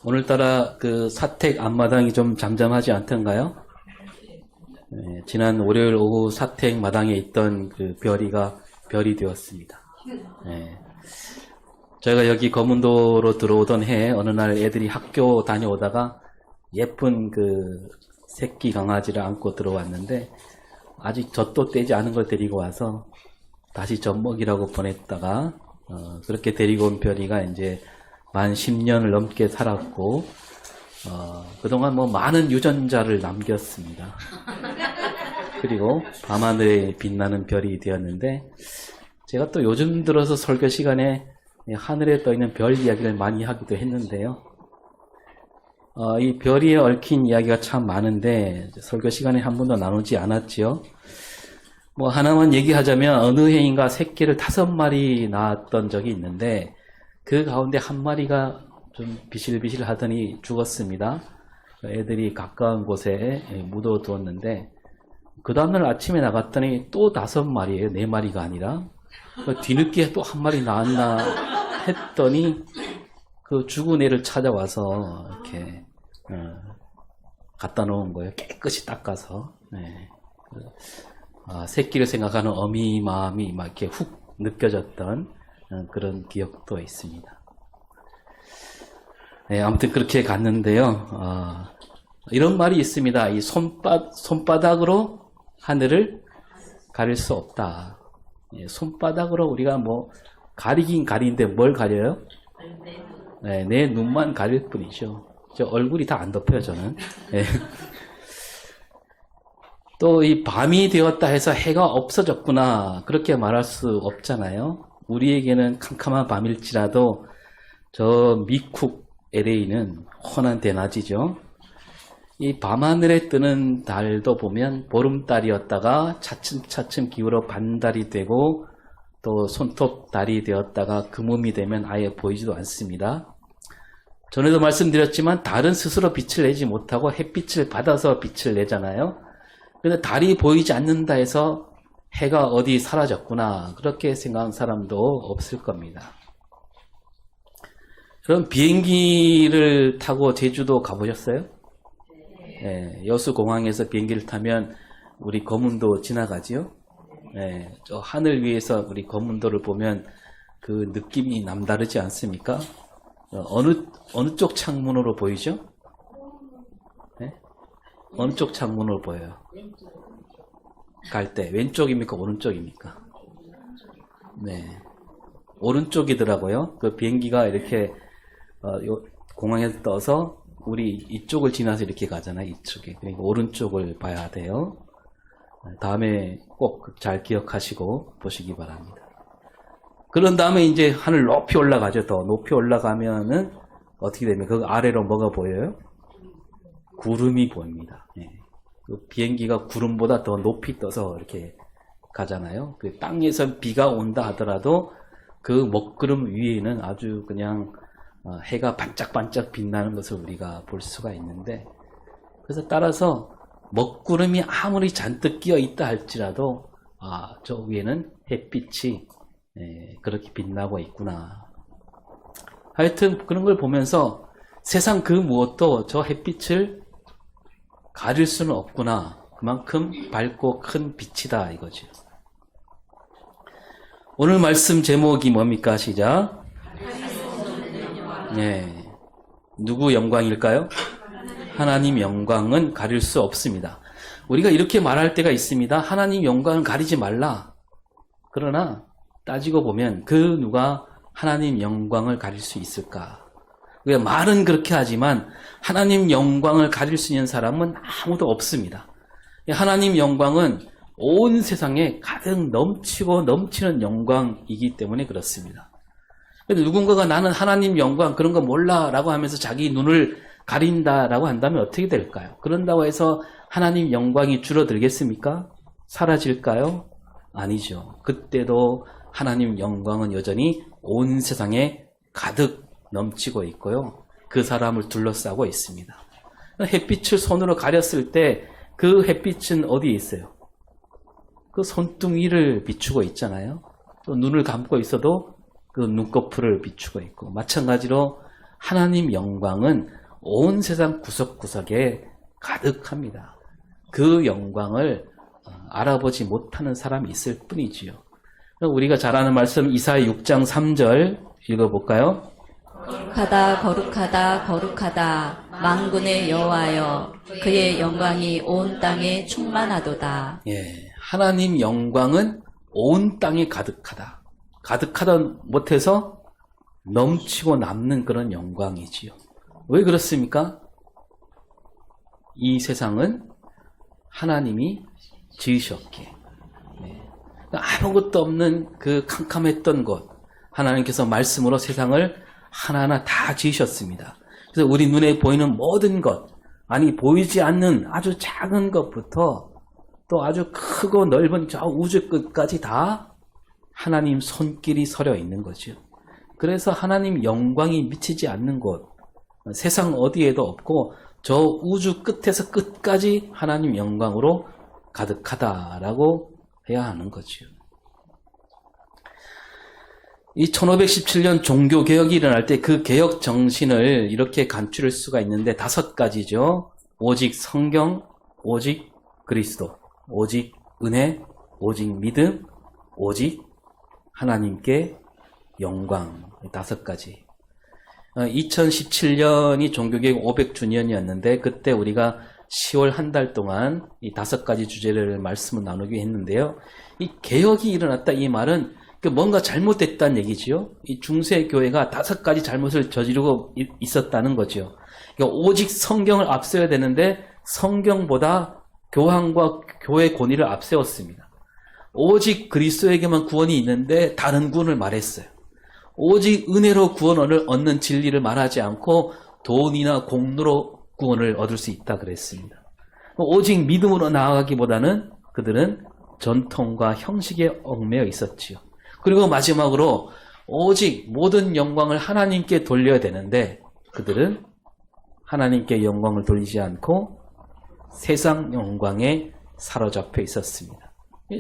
오늘따라 그 사택 앞마당이 좀 잠잠하지 않던가요? 네, 지난 월요일 오후 사택 마당에 있던 그 별이가 별이 되었습니다. 네. 저희가 여기 거문도로 들어오던 해 어느 날 애들이 학교 다녀오다가 예쁜 그 새끼 강아지를 안고 들어왔는데 아직 젖도 떼지 않은 걸 데리고 와서 다시 젖 먹이라고 보냈다가 그렇게 데리고 온 별이가 이제 만 10년을 넘게 살았고 그동안 뭐 많은 유전자를 남겼습니다. 그리고 밤하늘에 빛나는 별이 되었는데 제가 또 요즘 들어서 설교 시간에 하늘에 떠있는 별 이야기를 많이 하기도 했는데요. 이 별에 얽힌 이야기가 참 많은데 설교 시간에 한 번도 나누지 않았지요. 뭐 하나만 얘기하자면 어느 해인가 새끼를 5마리 낳았던 적이 있는데 그 가운데 한 마리가 좀 비실비실 하더니 죽었습니다. 애들이 가까운 곳에 묻어두었는데 그 다음날 아침에 나갔더니 또 5마리예요. 4마리가 아니라. 뒤늦게 또 한 마리 낳았나 했더니 그 죽은 애를 찾아와서 이렇게 갖다 놓은 거예요. 깨끗이 닦아서. 네. 새끼를 생각하는 어미 마음이 막 이렇게 훅 느껴졌던 그런 기억도 있습니다. 네, 아무튼 그렇게 갔는데요. 이런 말이 있습니다. 이 손바닥으로 하늘을 가릴 수 없다. 손바닥으로 우리가 뭐 가리긴 가리는데 뭘 가려요? 네, 내 눈만 가릴 뿐이죠. 저 얼굴이 다 안 덮여요, 저는. 네. 또 이 밤이 되었다 해서 해가 없어졌구나 그렇게 말할 수 없잖아요. 우리에게는 캄캄한 밤일지라도 저 미쿡 LA는 환한 대낮이죠. 이 밤하늘에 뜨는 달도 보면 보름달이었다가 차츰차츰 기울어 반달이 되고 또 손톱달이 되었다가 금음이 되면 아예 보이지도 않습니다. 전에도 말씀드렸지만 달은 스스로 빛을 내지 못하고 햇빛을 받아서 빛을 내잖아요. 그런데 달이 보이지 않는다 해서 해가 어디 사라졌구나 그렇게 생각하는 사람도 없을 겁니다. 그럼 비행기를 타고 제주도 가보셨어요? 네, 여수공항에서 비행기를 타면 우리 거문도 지나가지요. 네, 저 하늘 위에서 우리 거문도를 보면 그 느낌이 남다르지 않습니까? 어느 쪽 창문으로 보이죠? 네? 어느 쪽 창문으로 보여요? 갈 때 왼쪽입니까? 오른쪽입니까? 네, 오른쪽이더라고요. 그 비행기가 이렇게 공항에서 떠서 우리 이쪽을 지나서 이렇게 가잖아요. 이쪽에. 그러니까 오른쪽을 봐야 돼요. 다음에 꼭 잘 기억하시고 보시기 바랍니다. 그런 다음에 이제 하늘 높이 올라가죠. 더 높이 올라가면은 어떻게 되면 그 아래로 뭐가 보여요? 구름이 보입니다. 네. 그 비행기가 구름보다 더 높이 떠서 이렇게 가잖아요. 그 땅에서 비가 온다 하더라도 그 먹구름 위에는 아주 그냥 해가 반짝반짝 빛나는 것을 우리가 볼 수가 있는데 그래서 따라서 먹구름이 아무리 잔뜩 끼어 있다 할지라도 저 위에는 햇빛이 그렇게 빛나고 있구나. 하여튼 그런 걸 보면서 세상 그 무엇도 저 햇빛을 가릴 수는 없구나. 그만큼 밝고 큰 빛이다 이거죠. 오늘 말씀 제목이 뭡니까? 시작. 네. 누구 영광일까요? 하나님 영광은 가릴 수 없습니다. 우리가 이렇게 말할 때가 있습니다. 하나님 영광을 가리지 말라. 그러나 따지고 보면 그 누가 하나님 영광을 가릴 수 있을까? 말은 그렇게 하지만 하나님 영광을 가릴 수 있는 사람은 아무도 없습니다. 하나님 영광은 온 세상에 가득 넘치고 넘치는 영광이기 때문에 그렇습니다. 근데 누군가가 나는 하나님 영광 그런 거 몰라 라고 하면서 자기 눈을 가린다라고 한다면 어떻게 될까요? 그런다고 해서 하나님 영광이 줄어들겠습니까? 사라질까요? 아니죠. 그때도 하나님 영광은 여전히 온 세상에 가득 넘치고 있고요. 그 사람을 둘러싸고 있습니다. 햇빛을 손으로 가렸을 때 그 햇빛은 어디에 있어요? 그 손등위를 비추고 있잖아요. 또 눈을 감고 있어도 그 눈꺼풀을 비추고 있고 마찬가지로 하나님 영광은 온 세상 구석구석에 가득합니다. 그 영광을 알아보지 못하는 사람이 있을 뿐이지요. 우리가 잘 아는 말씀 이사야 6장 3절 읽어볼까요? 거룩하다 거룩하다 거룩하다 만군의 여호와여 그의 영광이 온 땅에 충만하도다. 예, 하나님 영광은 온 땅에 가득하다. 가득하다 못해서 넘치고 남는 그런 영광이지요. 왜 그렇습니까? 이 세상은 하나님이 지으셨기에 아무것도 없는 그 캄캄했던 곳 하나님께서 말씀으로 세상을 하나하나 다 지으셨습니다. 그래서 우리 눈에 보이는 모든 것, 아니 보이지 않는 아주 작은 것부터 또 아주 크고 넓은 저 우주 끝까지 다 하나님 손길이 서려 있는 거죠. 그래서 하나님 영광이 미치지 않는 곳, 세상 어디에도 없고 저 우주 끝에서 끝까지 하나님 영광으로 가득하다라고 해야 하는 거죠. 이 1517년 종교개혁이 일어날 때 그 개혁 정신을 이렇게 간추릴 수가 있는데 5가지죠. 오직 성경, 오직 그리스도, 오직 은혜, 오직 믿음, 오직 하나님께 영광. 5가지. 2017년이 종교개혁 500주년이었는데 그때 우리가 10월 한 달 동안 이 5가지 주제를 말씀을 나누게 했는데요. 이 개혁이 일어났다 이 말은 뭔가 잘못됐다는 얘기지요. 이 중세교회가 5가지 잘못을 저지르고 있었다는 거죠. 그러니까 오직 성경을 앞세워야 되는데 성경보다 교황과 교회 권위를 앞세웠습니다. 오직 그리스도에게만 구원이 있는데 다른 구원을 말했어요. 오직 은혜로 구원을 얻는 진리를 말하지 않고 돈이나 공로로 구원을 얻을 수 있다 그랬습니다. 오직 믿음으로 나아가기보다는 그들은 전통과 형식에 얽매여 있었지요. 그리고 마지막으로 오직 모든 영광을 하나님께 돌려야 되는데 그들은 하나님께 영광을 돌리지 않고 세상 영광에 사로잡혀 있었습니다.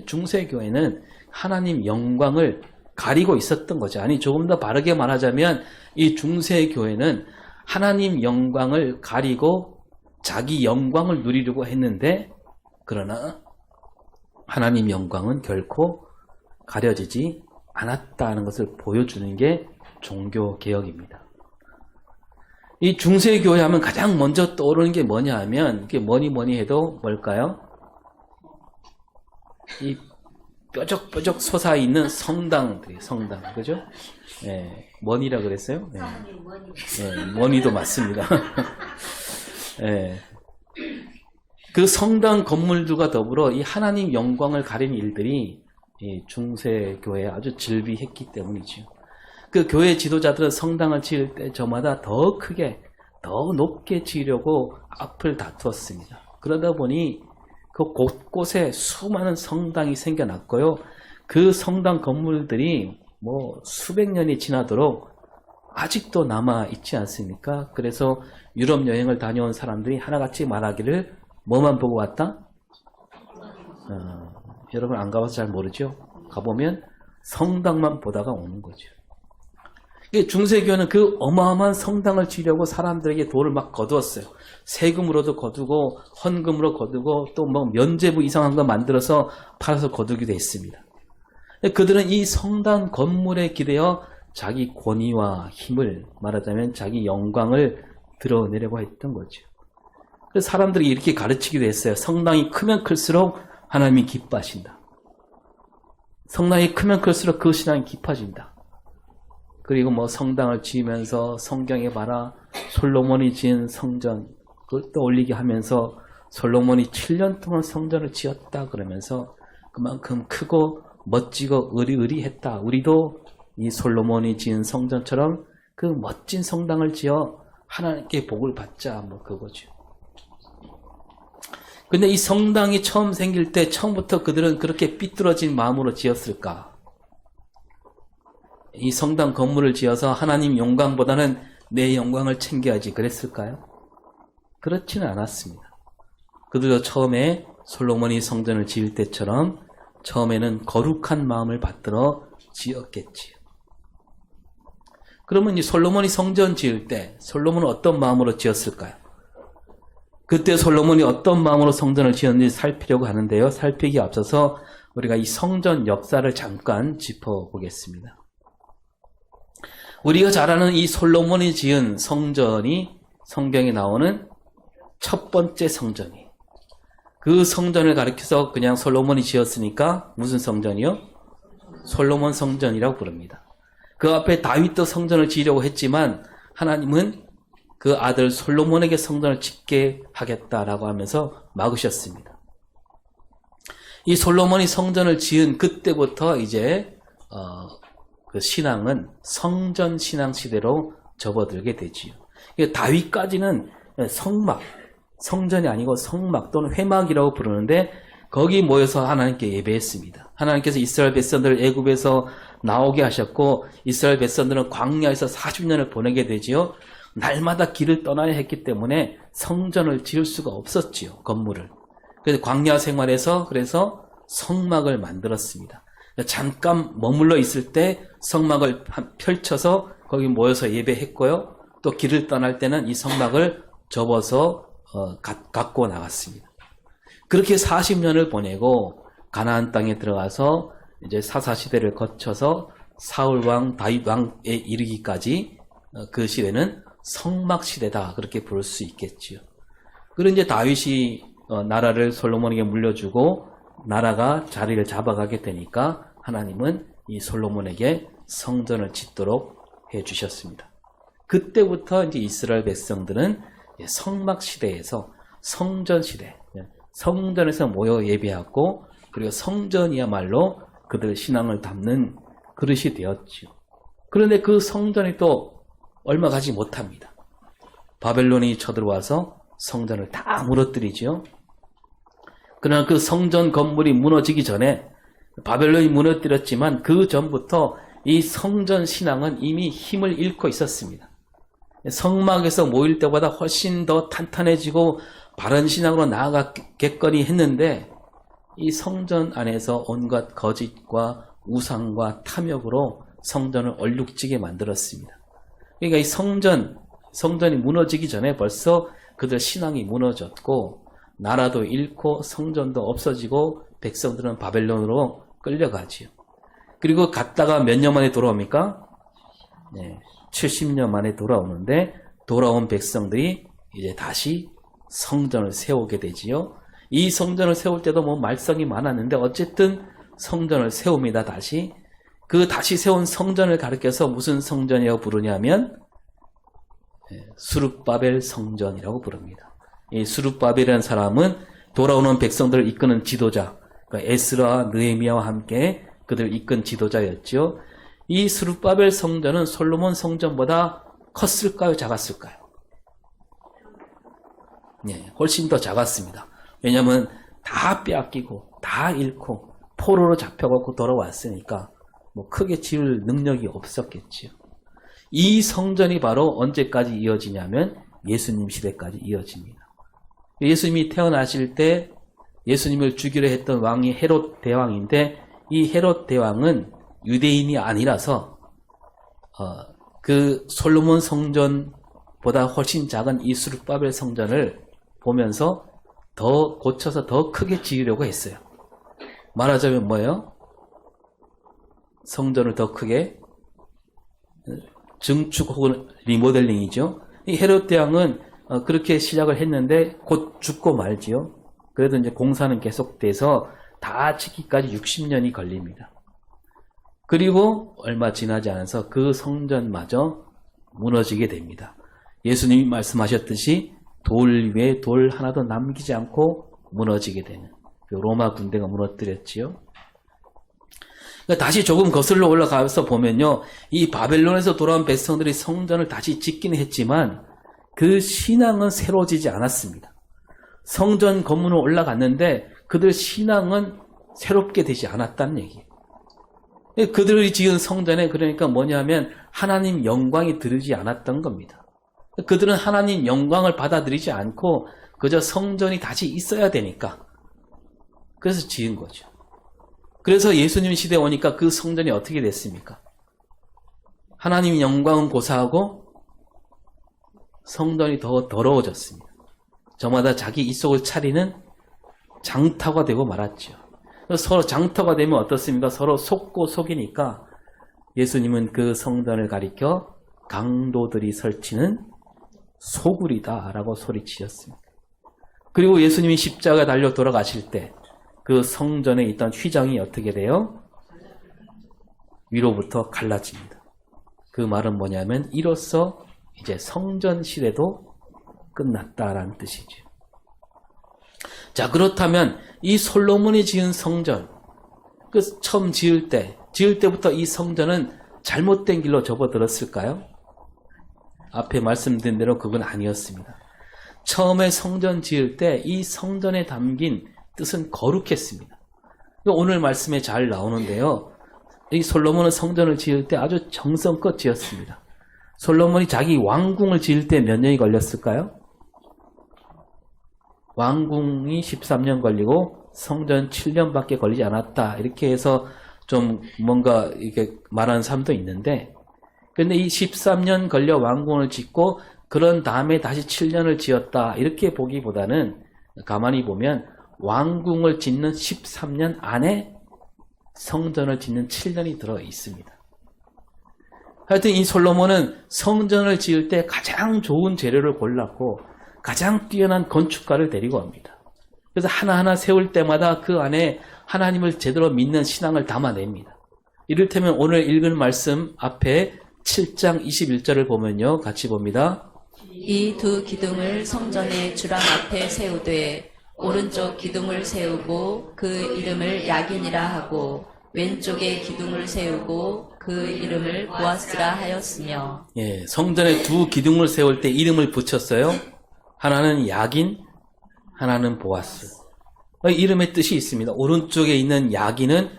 중세교회는 하나님 영광을 가리고 있었던 거죠. 아니 조금 더 바르게 말하자면 이 중세교회는 하나님 영광을 가리고 자기 영광을 누리려고 했는데 그러나 하나님 영광은 결코 가려지지 않았다는 것을 보여주는 게 종교개혁입니다. 이 중세교회 하면 가장 먼저 떠오르는 게 뭐냐 하면 이게 뭐니 해도 뭘까요? 이 뾰족뾰족 솟아있는 성당들이 성당 그죠? 네, 뭐니라 그랬어요? 네. 네, 뭐니도 맞습니다. 네. 그 성당 건물들과 더불어 이 하나님 영광을 가리는 일들이 이 중세교회에 아주 질비했기 때문이죠. 그 교회 지도자들은 성당을 지을 때 저마다 더 크게, 더 높게 지으려고 앞을 다투었습니다. 그러다 보니 그 곳곳에 수많은 성당이 생겨났고요. 그 성당 건물들이 뭐 수백 년이 지나도록 아직도 남아있지 않습니까? 그래서 유럽 여행을 다녀온 사람들이 하나같이 말하기를 뭐만 보고 왔다? 여러분 안 가봐서 잘 모르죠? 가보면 성당만 보다가 오는 거죠. 중세교회는 그 어마어마한 성당을 지으려고 사람들에게 돈을 막 거두었어요. 세금으로도 거두고 헌금으로 거두고 또 뭐 면죄부 이상한 거 만들어서 팔아서 거두기도 했습니다. 그들은 이 성당 건물에 기대어 자기 권위와 힘을 말하자면 자기 영광을 드러내려고 했던 거죠. 그래서 사람들이 이렇게 가르치기도 했어요. 성당이 크면 클수록 하나님이 기뻐하신다. 성당이 크면 클수록 그 신앙이 깊어진다. 그리고 뭐 성당을 지으면서 성경에 봐라 솔로몬이 지은 성전 그걸 떠올리게 하면서 솔로몬이 7년 동안 성전을 지었다 그러면서 그만큼 크고 멋지고 의리의리했다. 우리도 이 솔로몬이 지은 성전처럼 그 멋진 성당을 지어 하나님께 복을 받자 뭐 그거죠. 근데 이 성당이 처음 생길 때 처음부터 그들은 그렇게 삐뚤어진 마음으로 지었을까? 이 성당 건물을 지어서 하나님 영광보다는 내 영광을 챙겨야지 그랬을까요? 그렇지는 않았습니다. 그들도 처음에 솔로몬이 성전을 지을 때처럼 처음에는 거룩한 마음을 받들어 지었겠지요. 그러면 이 솔로몬이 성전 지을 때 솔로몬은 어떤 마음으로 지었을까요? 그때 솔로몬이 어떤 마음으로 성전을 지었는지 살피려고 하는데요. 살피기 앞서서 우리가 이 성전 역사를 잠깐 짚어보겠습니다. 우리가 잘 아는 이 솔로몬이 지은 성전이 성경에 나오는 첫 번째 성전이에요. 그 성전을 가리켜서 그냥 솔로몬이 지었으니까 무슨 성전이요? 솔로몬 성전이라고 부릅니다. 그 앞에 다윗도 성전을 지으려고 했지만 하나님은 그 아들 솔로몬에게 성전을 짓게 하겠다라고 하면서 막으셨습니다. 이 솔로몬이 성전을 지은 그때부터 이제 그 신앙은 성전 신앙 시대로 접어들게 되지요. 다윗까지는 성막, 성전이 아니고 성막 또는 회막이라고 부르는데 거기 모여서 하나님께 예배했습니다. 하나님께서 이스라엘 백성들을 애굽에서 나오게 하셨고 이스라엘 백성들은 광야에서 40년을 보내게 되지요. 날마다 길을 떠나야 했기 때문에 성전을 지을 수가 없었지요. 건물을. 그래서 광야 생활에서 그래서 성막을 만들었습니다. 잠깐 머물러 있을 때 성막을 펼쳐서 거기 모여서 예배했고요. 또 길을 떠날 때는 이 성막을 접어서 갖고 나갔습니다. 그렇게 40년을 보내고 가나안 땅에 들어가서 이제 사사시대를 거쳐서 사울 왕, 다윗 왕에 이르기까지 그 시대는 성막 시대다 그렇게 부를 수 있겠지요. 그리고 이제 다윗이 나라를 솔로몬에게 물려주고 나라가 자리를 잡아가게 되니까 하나님은 이 솔로몬에게 성전을 짓도록 해주셨습니다. 그때부터 이제 이스라엘 백성들은 성막 시대에서 성전 시대, 성전에서 모여 예배하고 그리고 성전이야말로 그들 신앙을 담는 그릇이 되었지요. 그런데 그 성전이 또 얼마 가지 못합니다. 바벨론이 쳐들어와서 성전을 다 무너뜨리죠. 그러나 그 성전 건물이 무너지기 전에 바벨론이 무너뜨렸지만 그 전부터 이 성전 신앙은 이미 힘을 잃고 있었습니다. 성막에서 모일 때보다 훨씬 더 탄탄해지고 바른 신앙으로 나아가겠거니 했는데 이 성전 안에서 온갖 거짓과 우상과 탐욕으로 성전을 얼룩지게 만들었습니다. 그러니까 이 성전이 무너지기 전에 벌써 그들 신앙이 무너졌고 나라도 잃고 성전도 없어지고 백성들은 바벨론으로 끌려가지요. 그리고 갔다가 몇 년 만에 돌아옵니까? 네, 70년 만에 돌아오는데 돌아온 백성들이 이제 다시 성전을 세우게 되지요. 이 성전을 세울 때도 뭐 말썽이 많았는데 어쨌든 성전을 세웁니다. 다시. 그 다시 세운 성전을 가리켜서 무슨 성전이라고 부르냐면 스룹바벨 성전이라고 부릅니다. 이 스룹바벨이라는 사람은 돌아오는 백성들을 이끄는 지도자, 그러니까 에스라, 느헤미야와 함께 그들을 이끈 지도자였죠. 이 스룹바벨 성전은 솔로몬 성전보다 컸을까요? 작았을까요? 네, 훨씬 더 작았습니다. 왜냐하면 다 빼앗기고 다 잃고 포로로 잡혀갖고 돌아왔으니까 뭐 크게 지을 능력이 없었겠지요. 이 성전이 바로 언제까지 이어지냐면 예수님 시대까지 이어집니다. 예수님이 태어나실 때 예수님을 죽이려 했던 왕이 헤롯 대왕인데 이 헤롯 대왕은 유대인이 아니라서 그 솔로몬 성전보다 훨씬 작은 이 스룹바벨 성전을 보면서 더 고쳐서 더 크게 지으려고 했어요. 말하자면 뭐예요? 성전을 더 크게 증축 혹은 리모델링이죠. 이 헤롯 대왕은 그렇게 시작을 했는데 곧 죽고 말지요. 그래도 이제 공사는 계속돼서 다 짓기까지 60년이 걸립니다. 그리고 얼마 지나지 않아서 그 성전마저 무너지게 됩니다. 예수님이 말씀하셨듯이 돌 위에 돌 하나도 남기지 않고 무너지게 되는 그 로마 군대가 무너뜨렸지요. 그러니까 다시 조금 거슬러 올라가서 보면요. 이 바벨론에서 돌아온 백성들이 성전을 다시 짓기는 했지만 그 신앙은 새로워지지 않았습니다. 성전 건물은 올라갔는데 그들 신앙은 새롭게 되지 않았다는 얘기예요. 그들이 지은 성전에 그러니까 뭐냐면 하나님 영광이 들지 않았던 겁니다. 그들은 하나님 영광을 받아들이지 않고 그저 성전이 다시 있어야 되니까 그래서 지은 거죠. 그래서 예수님 시대에 오니까 그 성전이 어떻게 됐습니까? 하나님 영광은 고사하고 성전이 더 더러워졌습니다. 저마다 자기 이속을 차리는 장터가 되고 말았죠. 서로 장터가 되면 어떻습니까? 서로 속고 속이니까 예수님은 그 성전을 가리켜 강도들이 설치는 소굴이다라고 소리치셨습니다. 그리고 예수님이 십자가에 달려 돌아가실 때 그 성전에 있던 휘장이 어떻게 돼요? 위로부터 갈라집니다. 그 말은 뭐냐면 이로써 이제 성전 시대도 끝났다라는 뜻이죠. 자, 그렇다면 이 솔로몬이 지은 성전, 그 처음 지을 때부터 이 성전은 잘못된 길로 접어들었을까요? 앞에 말씀드린 대로 그건 아니었습니다. 처음에 성전 지을 때 이 성전에 담긴 뜻은 거룩했습니다. 오늘 말씀에 잘 나오는데요. 이 솔로몬은 성전을 지을 때 아주 정성껏 지었습니다. 솔로몬이 자기 왕궁을 지을 때 몇 년이 걸렸을까요? 왕궁이 13년 걸리고 성전 7년밖에 걸리지 않았다. 이렇게 해서 좀 뭔가 이렇게 말하는 사람도 있는데, 근데 이 13년 걸려 왕궁을 짓고 그런 다음에 다시 7년을 지었다. 이렇게 보기보다는 가만히 보면 왕궁을 짓는 13년 안에 성전을 짓는 7년이 들어 있습니다. 하여튼 이 솔로몬은 성전을 지을 때 가장 좋은 재료를 골랐고 가장 뛰어난 건축가를 데리고 옵니다. 그래서 하나하나 세울 때마다 그 안에 하나님을 제대로 믿는 신앙을 담아냅니다. 이를테면 오늘 읽은 말씀 앞에 7장 21절을 보면요. 같이 봅니다. 이 두 기둥을 성전의 주랑 앞에 세우되 오른쪽 기둥을 세우고 그 이름을 야긴이라 하고 왼쪽에 기둥을 세우고 그 이름을 보아스라 하였으며. 예, 성전에 두 기둥을 세울 때 이름을 붙였어요. 하나는 야긴, 하나는 보아스. 이름의 뜻이 있습니다. 오른쪽에 있는 야긴은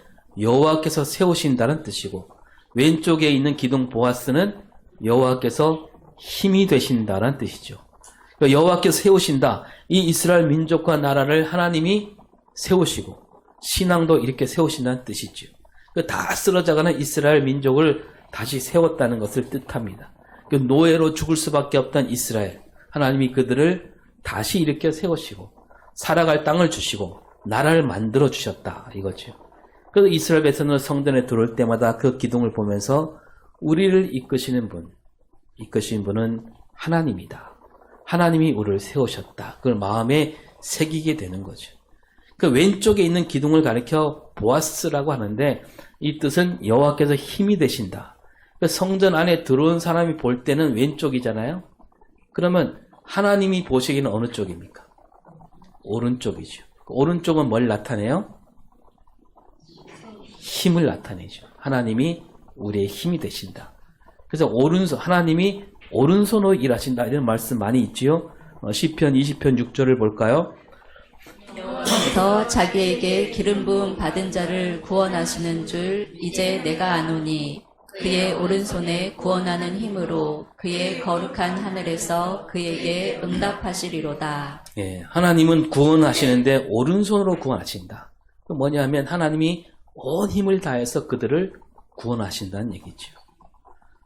여호와께서 세우신다는 뜻이고 왼쪽에 있는 기둥 보아스는 여호와께서 힘이 되신다는 뜻이죠. 그러니까 여호와께서 세우신다. 이 이스라엘 민족과 나라를 하나님이 세우시고 신앙도 이렇게 세우신다는 뜻이죠. 다 쓰러져가는 이스라엘 민족을 다시 세웠다는 것을 뜻합니다. 노예로 죽을 수밖에 없던 이스라엘, 하나님이 그들을 다시 일으켜 세우시고 살아갈 땅을 주시고 나라를 만들어 주셨다 이거죠. 그래서 이스라엘 백성은 성전에 들어올 때마다 그 기둥을 보면서 우리를 이끄시는 분은 하나님이다. 하나님이 우리를 세우셨다. 그걸 마음에 새기게 되는 거죠. 그 왼쪽에 있는 기둥을 가리켜 보아스라고 하는데 이 뜻은 여호와께서 힘이 되신다. 성전 안에 들어온 사람이 볼 때는 왼쪽이잖아요. 그러면 하나님이 보시기는 어느 쪽입니까? 오른쪽이죠. 오른쪽은 뭘 나타내요? 힘을 나타내죠. 하나님이 우리의 힘이 되신다. 그래서 하나님이 오른손으로 일하신다. 이런 말씀 많이 있지요. 시편 20편 6절을 볼까요? 더 자기에게 기름 부음 받은 자를 구원하시는 줄 이제 내가 아노니 그의 오른손에 구원하는 힘으로 그의 거룩한 하늘에서 그에게 응답하시리로다. 예, 하나님은 구원하시는데 오른손으로 구원하신다. 뭐냐면 하나님이 온 힘을 다해서 그들을 구원하신다는 얘기죠.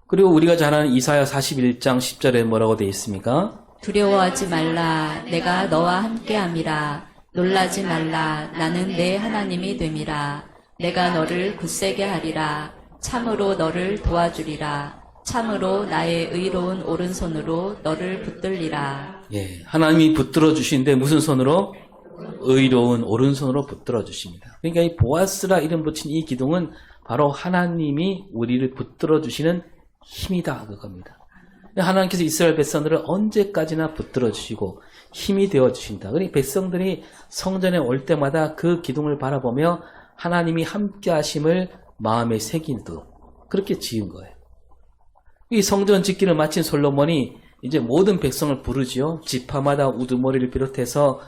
그리고 우리가 잘 아는 이사야 41장 10절에 뭐라고 되어 있습니까? 두려워하지 말라 내가 너와 함께함이라 놀라지 말라 나는 내 하나님이 됨이라 내가 너를 굳세게 하리라 참으로 너를 도와주리라 참으로 나의 의로운 오른손으로 너를 붙들리라. 예, 하나님이 붙들어 주시는데 무슨 손으로? 의로운 오른손으로 붙들어 주십니다. 그러니까 이 보아스라 이름 붙인 이 기둥은 바로 하나님이 우리를 붙들어 주시는 힘이다 그겁니다. 하나님께서 이스라엘 백성들을 언제까지나 붙들어 주시고 힘이 되어 주신다. 그러니 백성들이 성전에 올 때마다 그 기둥을 바라보며 하나님이 함께 하심을 마음에 새기도록 그렇게 지은 거예요. 이 성전 짓기를 마친 솔로몬이 이제 모든 백성을 부르지요. 지파마다 우두머리를 비롯해서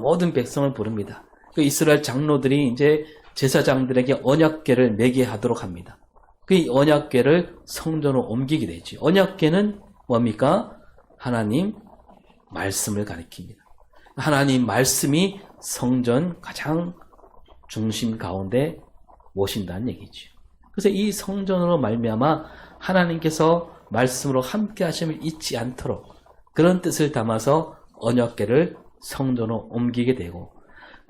모든 백성을 부릅니다. 그 이스라엘 장로들이 이제 제사장들에게 언약궤를 매게 하도록 합니다. 그 언약궤를 성전으로 옮기게 되죠. 언약궤는 뭡니까? 하나님 말씀을 가리킵니다. 하나님 말씀이 성전 가장 중심 가운데 모신다는 얘기죠. 그래서 이 성전으로 말미암아 하나님께서 말씀으로 함께 하심을 잊지 않도록 그런 뜻을 담아서 언약궤를 성전으로 옮기게 되고,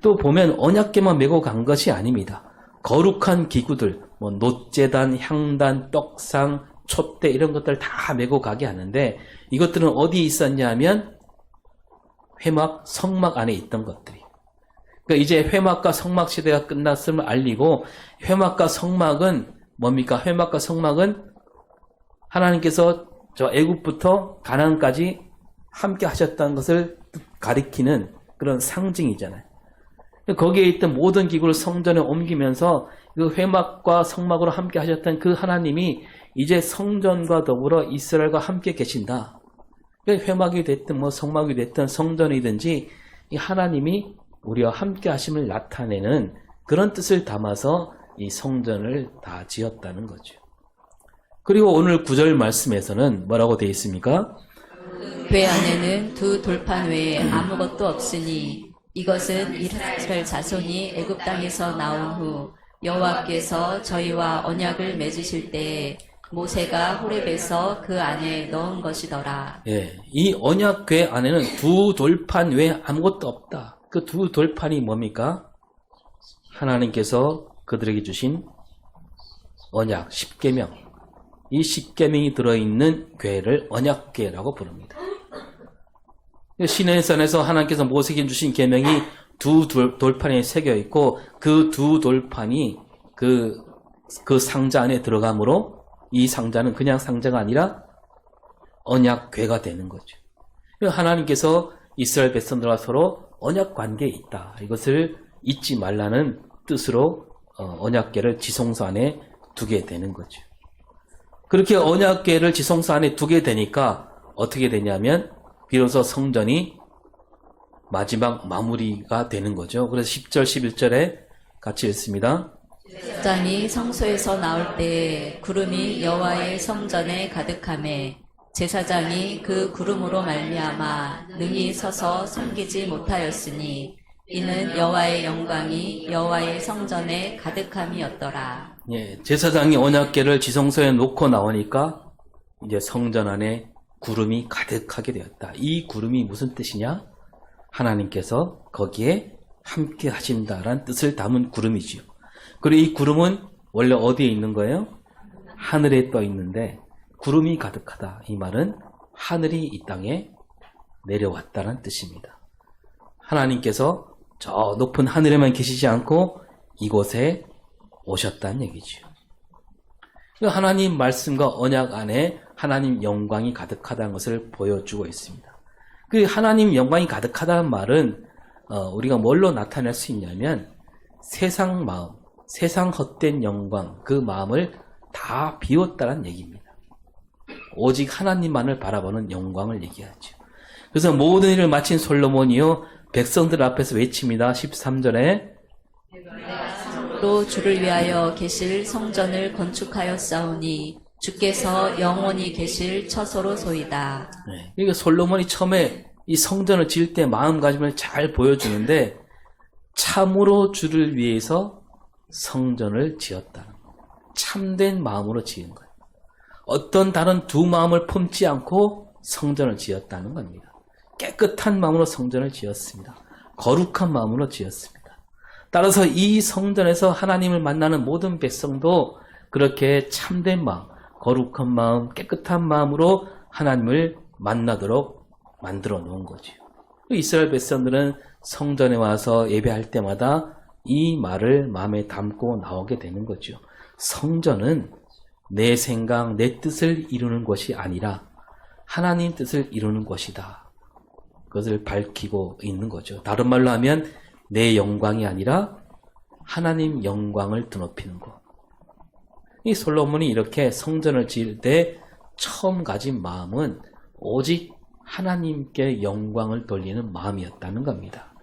또 보면 언약궤만 메고 간 것이 아닙니다. 거룩한 기구들, 뭐 놋제단, 향단, 떡상, 촛대 이런 것들 다 메고 가게 하는데, 이것들은 어디에 있었냐 하면 회막, 성막 안에 있던 것들이. 그러니까 이제 회막과 성막 시대가 끝났음을 알리고, 회막과 성막은 뭡니까? 회막과 성막은 하나님께서 저 애굽부터 가나안까지 함께 하셨다는 것을 가리키는 그런 상징이잖아요. 거기에 있던 모든 기구를 성전에 옮기면서 그 회막과 성막으로 함께 하셨던 그 하나님이 이제 성전과 더불어 이스라엘과 함께 계신다. 회막이 됐든 뭐 성막이 됐든 성전이든지 이 하나님이 우리와 함께 하심을 나타내는 그런 뜻을 담아서 이 성전을 다 지었다는 거죠. 그리고 오늘 9절 말씀에서는 뭐라고 되어 있습니까? 궤 안에는 두 돌판 외에 아무것도 없으니 이것은 이스라엘 자손이 애굽 땅에서 나온 후 여호와께서 저희와 언약을 맺으실 때에 모세가 호렙에서 그 안에 넣은 것이더라. 예, 이 언약궤 안에는 두 돌판 외에 아무것도 없다. 그 두 돌판이 뭡니까? 하나님께서 그들에게 주신 언약, 십계명. 이 십계명이 들어있는 궤를 언약궤라고 부릅니다. 시내산에서 하나님께서 모세에게 주신 계명이 두 돌판에 새겨 있고, 그 두 돌판이 그 상자 안에 들어가므로 이 상자는 그냥 상자가 아니라 언약궤가 되는 거죠. 하나님께서 이스라엘 백성들과 서로 언약 관계에 있다. 이것을 잊지 말라는 뜻으로 언약궤를 지성소 안에 두게 되는 거죠. 그렇게 언약궤를 지성소 안에 두게 되니까 어떻게 되냐면 비로소 성전이 마지막 마무리가 되는 거죠. 그래서 10절, 11절에 같이 읽습니다. 제사장이 성소에서 나올 때에 구름이 여호와의 성전에 가득하매 제사장이 그 구름으로 말미암아 능히 서서 섬기지 못하였으니 이는 여호와의 영광이 여호와의 성전에 가득함이었더라. 예, 제사장이 언약궤를 지성소에 놓고 나오니까 이제 성전 안에 구름이 가득하게 되었다. 이 구름이 무슨 뜻이냐? 하나님께서 거기에 함께 하신다라는 뜻을 담은 구름이지요. 그리고 이 구름은 원래 어디에 있는 거예요? 하늘에 떠 있는데 구름이 가득하다. 이 말은 하늘이 이 땅에 내려왔다는 뜻입니다. 하나님께서 저 높은 하늘에만 계시지 않고 이곳에 오셨다는 얘기죠. 하나님 말씀과 언약 안에 하나님 영광이 가득하다는 것을 보여주고 있습니다. 그 하나님 영광이 가득하다는 말은 우리가 뭘로 나타낼 수 있냐면 세상 마음, 세상 헛된 영광, 그 마음을 다 비웠다는 얘기입니다. 오직 하나님만을 바라보는 영광을 얘기하죠. 그래서 모든 일을 마친 솔로몬이요 백성들 앞에서 외칩니다. 13절에 또 주를 위하여 계실 성전을 건축하였사오니 주께서 영원히 계실 처소로소이다. 네. 그러니까 솔로몬이 처음에 이 성전을 지을 때 마음가짐을 잘 보여주는데 참으로 주를 위해서 성전을 지었다는 거예요. 참된 마음으로 지은 거예요. 어떤 다른 두 마음을 품지 않고 성전을 지었다는 겁니다. 깨끗한 마음으로 성전을 지었습니다. 거룩한 마음으로 지었습니다. 따라서 이 성전에서 하나님을 만나는 모든 백성도 그렇게 참된 마음, 거룩한 마음, 깨끗한 마음으로 하나님을 만나도록 만들어 놓은 거죠. 이스라엘 백성들은 성전에 와서 예배할 때마다 이 말을 마음에 담고 나오게 되는 거죠. 성전은 내 생각, 내 뜻을 이루는 것이 아니라 하나님 뜻을 이루는 것이다. 그것을 밝히고 있는 거죠. 다른 말로 하면 내 영광이 아니라 하나님 영광을 드높이는 것. 이 솔로몬이 이렇게 성전을 지을 때 처음 가진 마음은 오직 하나님께 영광을 돌리는 마음이었다는 겁니다.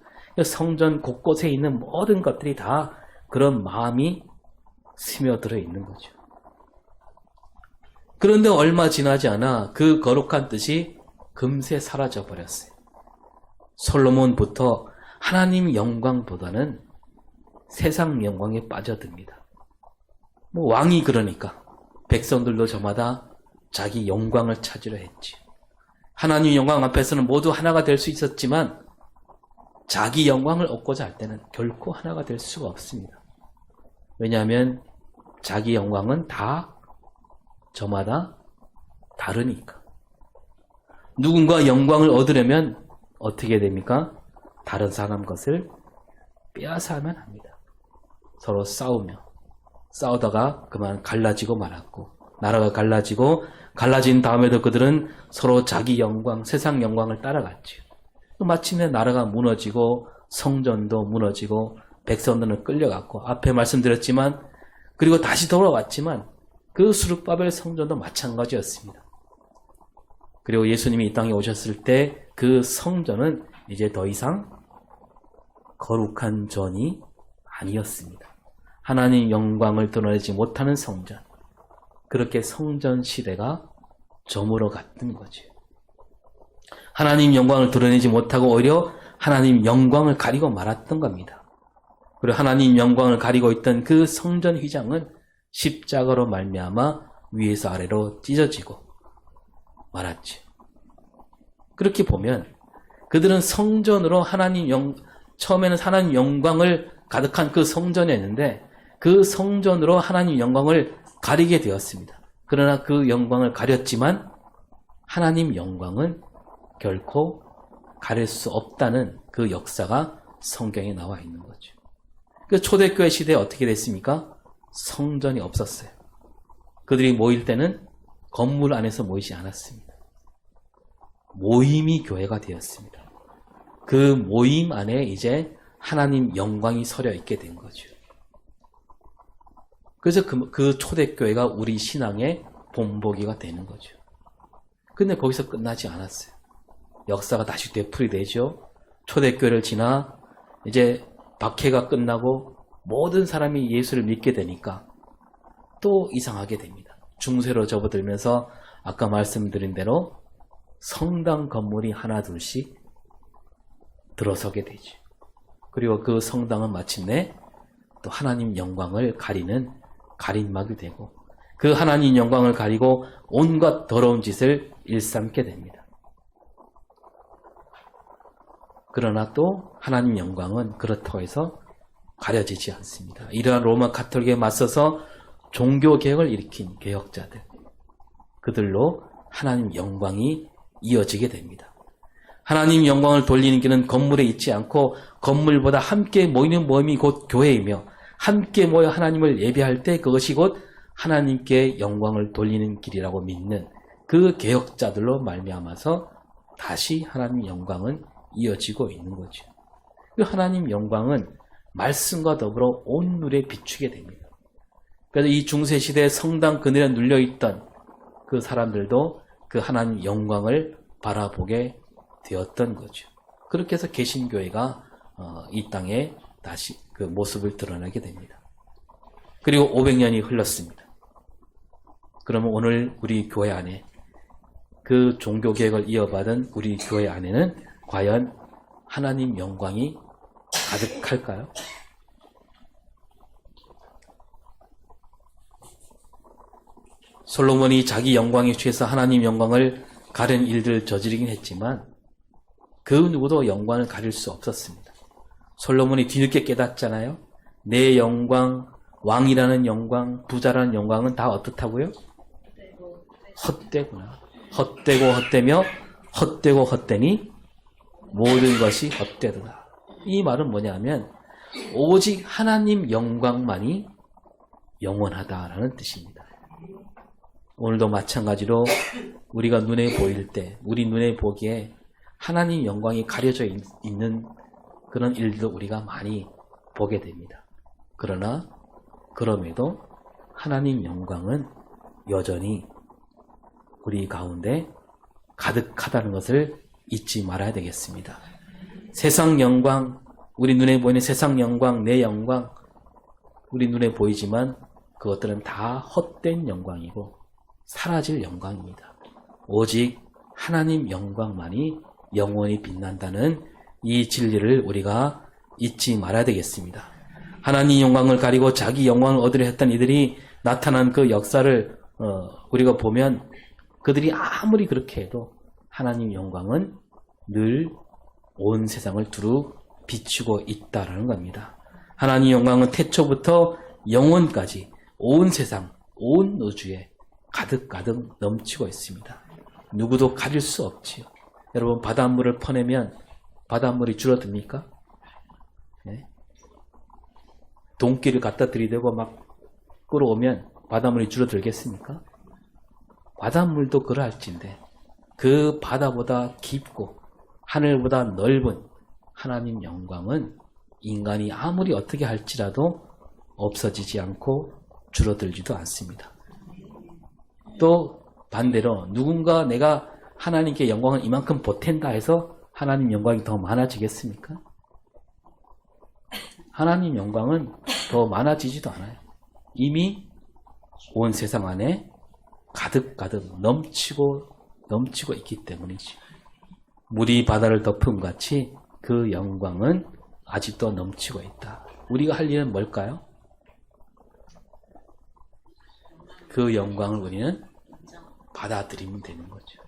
성전 곳곳에 있는 모든 것들이 다 그런 마음이 스며들어 있는 거죠. 그런데 얼마 지나지 않아 그 거룩한 뜻이 금세 사라져 버렸어요. 솔로몬부터 하나님 영광보다는 세상 영광에 빠져듭니다. 뭐 왕이 그러니까 백성들도 저마다 자기 영광을 찾으려 했지. 하나님 영광 앞에서는 모두 하나가 될 수 있었지만 자기 영광을 얻고자 할 때는 결코 하나가 될 수가 없습니다. 왜냐하면 자기 영광은 다 저마다 다르니까. 누군가 영광을 얻으려면 어떻게 됩니까? 다른 사람 것을 빼앗아야만 합니다. 서로 싸우다가 그만 갈라지고 말았고, 나라가 갈라지고 갈라진 다음에도 그들은 서로 자기 영광, 세상 영광을 따라갔죠. 마침내 나라가 무너지고 성전도 무너지고 백성들은 끌려갔고, 앞에 말씀드렸지만, 그리고 다시 돌아왔지만 그 수르바벨 성전도 마찬가지였습니다. 그리고 예수님이 이 땅에 오셨을 때 그 성전은 이제 더 이상 거룩한 전이 아니었습니다. 하나님 영광을 드러내지 못하는 성전, 그렇게 성전 시대가 저물어 갔던 거죠. 하나님 영광을 드러내지 못하고 오히려 하나님 영광을 가리고 말았던 겁니다. 그리고 하나님 영광을 가리고 있던 그 성전 휘장은 십자가로 말미암아 위에서 아래로 찢어지고 말았죠. 그렇게 보면 그들은 성전으로 처음에는 하나님 영광을 가득한 그 성전이었는데 그 성전으로 하나님 영광을 가리게 되었습니다. 그러나 그 영광을 가렸지만 하나님 영광은 결코 가릴 수 없다는 그 역사가 성경에 나와 있는 거죠. 그 초대교회 시대에 어떻게 됐습니까? 성전이 없었어요. 그들이 모일 때는 건물 안에서 모이지 않았습니다. 모임이 교회가 되었습니다. 그 모임 안에 이제 하나님 영광이 서려 있게 된 거죠. 그래서 그 초대교회가 우리 신앙의 본보기가 되는 거죠. 근데 거기서 끝나지 않았어요. 역사가 다시 되풀이되죠. 초대교회를 지나 이제 박해가 끝나고 모든 사람이 예수를 믿게 되니까 또 이상하게 됩니다. 중세로 접어들면서 아까 말씀드린 대로 성당 건물이 하나 둘씩 들어서게 되죠. 그리고 그 성당은 마침내 또 하나님 영광을 가리는 가림막이 되고 그 하나님 영광을 가리고 온갖 더러운 짓을 일삼게 됩니다. 그러나 또 하나님 영광은 그렇다고 해서 가려지지 않습니다. 이러한 로마 가톨릭에 맞서서 종교개혁을 일으킨 개혁자들, 그들로 하나님 영광이 이어지게 됩니다. 하나님 영광을 돌리는 길은 건물에 있지 않고 건물보다 함께 모이는 모임이 곧 교회이며 함께 모여 하나님을 예배할 때 그것이 곧 하나님께 영광을 돌리는 길이라고 믿는 그 개혁자들로 말미암아서 다시 하나님 영광은 이어지고 있는 거죠. 그 하나님 영광은 말씀과 더불어 온 눈에 비추게 됩니다. 그래서 이 중세시대에 성당 그늘에 눌려있던 그 사람들도 그 하나님 영광을 바라보게 되었던 거죠. 그렇게 해서 개신교회가 이 땅에 다시 그 모습을 드러내게 됩니다. 그리고 500년이 흘렀습니다. 그러면 오늘 우리 교회 안에 그 종교개혁을 이어받은 우리 교회 안에는 과연 하나님 영광이 가득할까요? 솔로몬이 자기 영광에 취해서 하나님 영광을 가린 일들을 저지르긴 했지만 그 누구도 영광을 가릴 수 없었습니다. 솔로몬이 뒤늦게 깨닫잖아요. 내 영광, 왕이라는 영광, 부자라는 영광은 다 어떻다고요? 헛되구나. 헛되고 헛되며 헛되고 헛되니 모든 것이 헛되도다. 이 말은 뭐냐면 오직 하나님 영광만이 영원하다라는 뜻입니다. 오늘도 마찬가지로 우리가 눈에 보일 때 우리 눈에 보기에 하나님 영광이 가려져 있는 그런 일도 우리가 많이 보게 됩니다. 그러나 그럼에도 하나님 영광은 여전히 우리 가운데 가득하다는 것을 잊지 말아야 되겠습니다. 세상 영광, 우리 눈에 보이는 세상 영광, 내 영광, 우리 눈에 보이지만 그것들은 다 헛된 영광이고 사라질 영광입니다. 오직 하나님 영광만이 영원히 빛난다는 이 진리를 우리가 잊지 말아야 되겠습니다. 하나님 영광을 가리고 자기 영광을 얻으려 했던 이들이 나타난 그 역사를 우리가 보면 그들이 아무리 그렇게 해도 하나님 영광은 늘 온 세상을 두루 비추고 있다라는 겁니다. 하나님 영광은 태초부터 영원까지 온 세상, 온 우주에 가득가득 넘치고 있습니다. 누구도 가릴 수 없지요. 여러분, 바닷물을 퍼내면 바닷물이 줄어듭니까? 네? 동기를 갖다 들이대고 막 끌어오면 바닷물이 줄어들겠습니까? 바닷물도 그러할진데 그 바다보다 깊고 하늘보다 넓은 하나님 영광은 인간이 아무리 어떻게 할지라도 없어지지 않고 줄어들지도 않습니다. 또 반대로 누군가 내가 하나님께 영광을 이만큼 보탠다 해서 하나님 영광이 더 많아지겠습니까? 하나님 영광은 더 많아지지도 않아요. 이미 온 세상 안에 가득가득 넘치고 있기 때문이지. 물이 바다를 덮음 같이 그 영광은 아직도 넘치고 있다. 우리가 할 일은 뭘까요? 그 영광을 우리는 받아들이면 되는 거죠.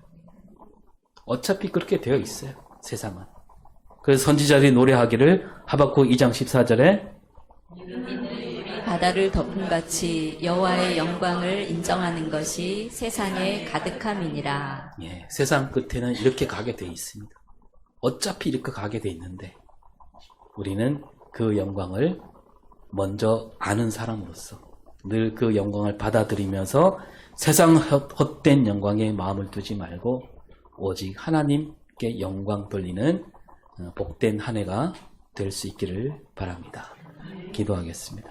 어차피 그렇게 되어 있어요. 세상은. 그래서 선지자들이 노래하기를 하박국 2장 14절에 바다를 덮음같이 여호와의 영광을 인정하는 것이 세상에 가득함이니라. 예, 세상 끝에는 이렇게 가게 돼 있습니다. 어차피 이렇게 가게 돼 있는데 우리는 그 영광을 먼저 아는 사람으로서 늘 그 영광을 받아들이면서 세상 헛된 영광에 마음을 두지 말고 오직 하나님께 영광 돌리는 복된 한 해가 될 수 있기를 바랍니다. 기도하겠습니다.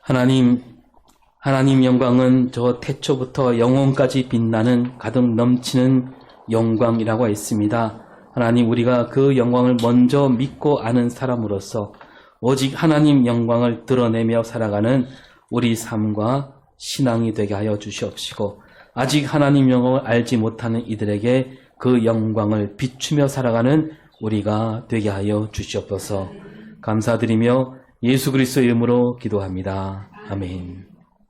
하나님 영광은 저 태초부터 영혼까지 빛나는 가득 넘치는 영광이라고 했습니다. 하나님, 우리가 그 영광을 먼저 믿고 아는 사람으로서 오직 하나님 영광을 드러내며 살아가는 우리 삶과 신앙이 되게 하여 주시옵시고, 아직 하나님 영광을 알지 못하는 이들에게 그 영광을 비추며 살아가는 우리가 되게 하여 주시옵소서. 감사드리며 예수 그리스도 이름으로 기도합니다. 아멘.